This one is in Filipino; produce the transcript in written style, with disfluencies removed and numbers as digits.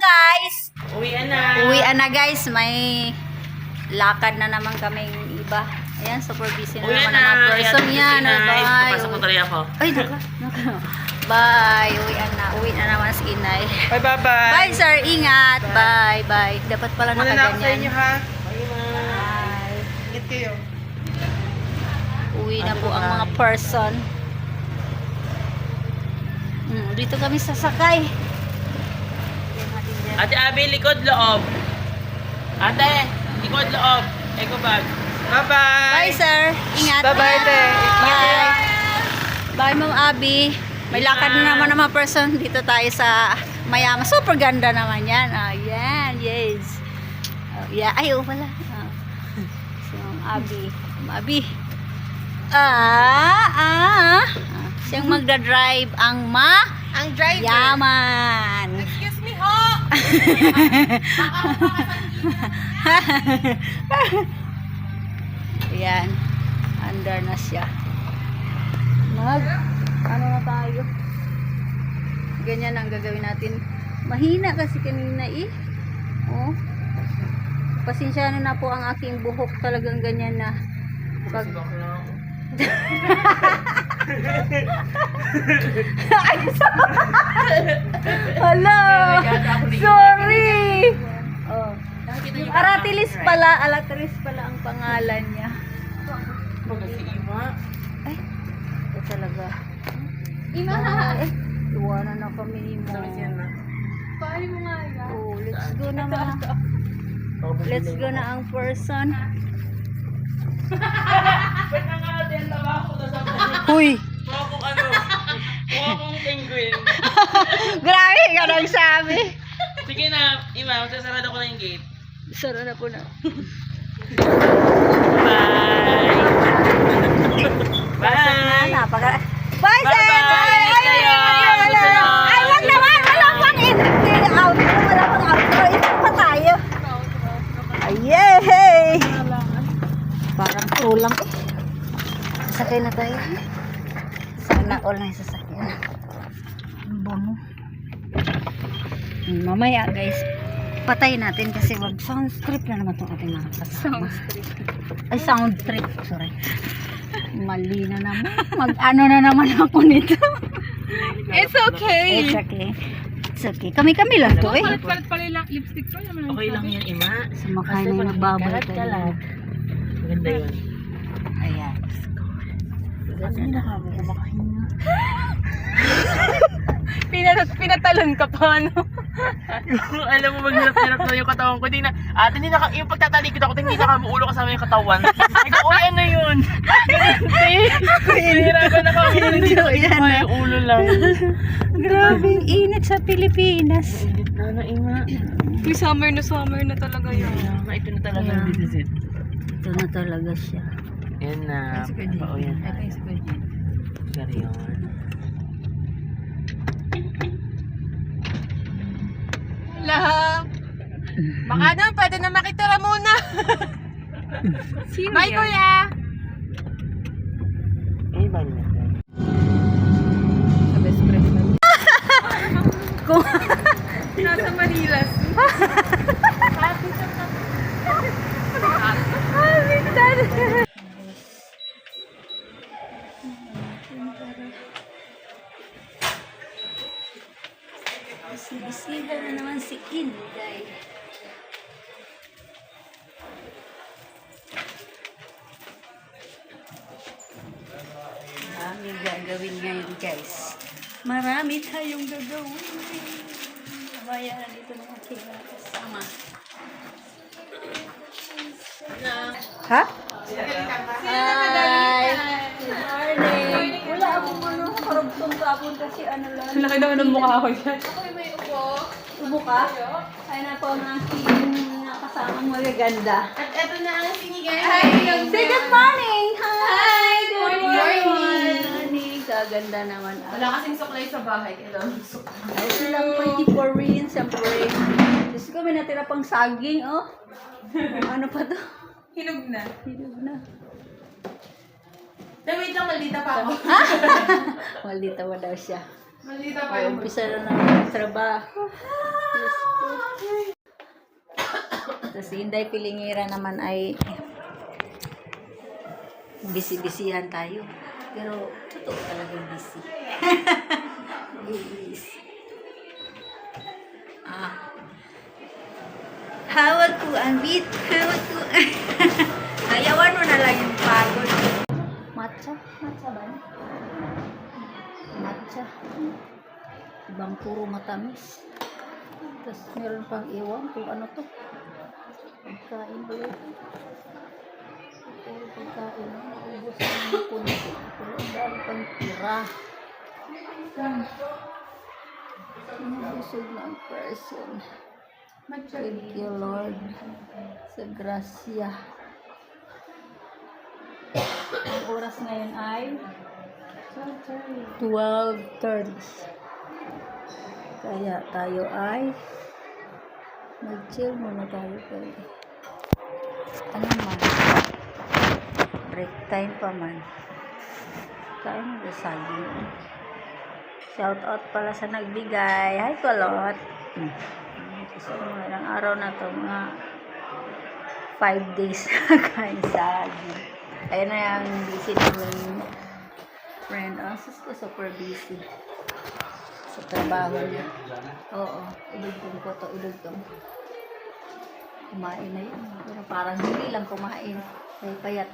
guys. Uwian na. Uwian na guys. May lakad na naman kaming iba. Ayan, super busy na naman ang mga person yan. Bye. Papasok ko tuloy ako. Ay, naka. Bye. Uwian na. Uwi na naman si Inay. Bye. Bye sir. Ingat. Bye. Dapat pala Muna na ako sa nakaganyan. inyo ha. Bye. Ingat kayo. Uwi na po ang mga person. Dito kami sasakay. Ate Abby, likod loob. Ate, likod loob. Eco bag. Bye-bye. Bye sir. Ingat. Bye-bye, te. Bye. Bye Ma'am Abby. May lakad na naman ng mga person. Dito tayo sa Mayama. Super ganda naman yan. Ayan. Yes. Yeah. Ay, wala. Si Ma'am Abby. Ma'am Abby. Siyang magdadrive ang driver. Yaman. Excuse me ho. Ayan. Under na siya. Ano na tayo? Ganyan ang gagawin natin. Mahina kasi kanina Oh. Pasensya na po ang aking buhok, talagang ganyan na. Pag Ay, hello. Sorry. Oh. Aratilis pala ang pangalan niya. Ay, ito talaga. Ima. Iwanan na kami ni Mo. Paano mo nga yan? Oh, let's go na mga. Let's go na ang person. Huy. Kuha kong ano. Kuha kong penguin. Grabe ka nang sabi. Sige na, Ima, magsasarado ko na yung gate. Sara na po na. Bye. Bye. Bye, sir! Ingat kayo. Susunod. Ay, wag naman! Wala pang out. Wala pang outro. Ito pa tayo. Ay, yay! Parang kulang Sakay na tayo. Sana all na yung sasakyan. Ang bono. Mamaya, guys. Patay natin kasi wag sound strip na naman itong ating mga kasama. Ay, sound trip. Sorry. Mali na naman. Mag-ano na naman ako nito. It's okay. It's okay. It's okay. Kami-kami lang to Palit pala yung lipstick ko. Okay lang yan, Ima. Sumakay na yung nagbabay tayo. Maganda yun. Ayan. Hindi na kami kumakahinga. Pinatalon ka pa, no? Alam mo, maghirap-hirap na yung katawan ko. Hindi na, yung pagtatalikod ako, hindi na kamuulo kasama yung katawan. Ay, uy, ano yun? Hihirapan ako. Hindi na yung ulo lang. Grabing init sa Pilipinas. Init na, Ima. Uy, summer na talaga yun. Ito na talaga Yeah. this is it. Ito na talaga siya. Yan na. Oo, yan. Sorry yun. Laham. Baka na, pwede na makitira muna. Bye, kuya. Eh, bali na. Sa best friend na. Kung Nasa Manilas. Bisita na naman si Inday. Maraming gagawin ngayon, guys. Marami tayong gagawin. Bayaran dito ng aking mga kasama. Ha? Hi! Good morning! Wala akong karugtong kapon kasi lang. Laki daw ng mukha ko dyan. Ubo ka? Ay na po ang aking kasamang magaganda. At eto na ang sinigay. Say good morning! Hi! Good morning. morning! Kaganda naman. Wala kasing suklay sa bahay. Kailangan suklay. Ay, silang pretty Korean, siyempre. Diyos ko, may natira pang saging, oh. Ano pa to? Hinog na. Hinog na. Wait lang, maldita pa ako. Maldita mo daw siya. Maldita pa Ay, yung umpisa na naman ang trabaho. Diyos ko. Tapos si Inday Pilingira naman ay busy-busyhan tayo. Pero totoo talagang busy. Busy. Hawag ko ang beat. Hawag ko. Ayawan mo na lang yung pagod. Matcha? Matcha ba? Matcha. Ibang puro matamis. Tapos meron pang iwan kung ano to. Pagkain ulit. Puro pagkain. Ubus na yung punti. Pero ang dami pang tira. Busog na ang person. Thank you, Lord, sa grasya. Ang oras ngayon ay 12:30. Kaya tayo ay mag-chill muna tayo kay ano man, break time pa man. Kain mo saging. Shout out pala sa nagbigay. Hi, Kulot. So, mga ilang araw na to, mga 5 days kain saging. Ayun na yung busy namin friend. Sus ko super busy sa trabaho niya. Oo, idugtong ko to, idugtong. Kumain na yun. Pero parang hindi lang kumain. May payat.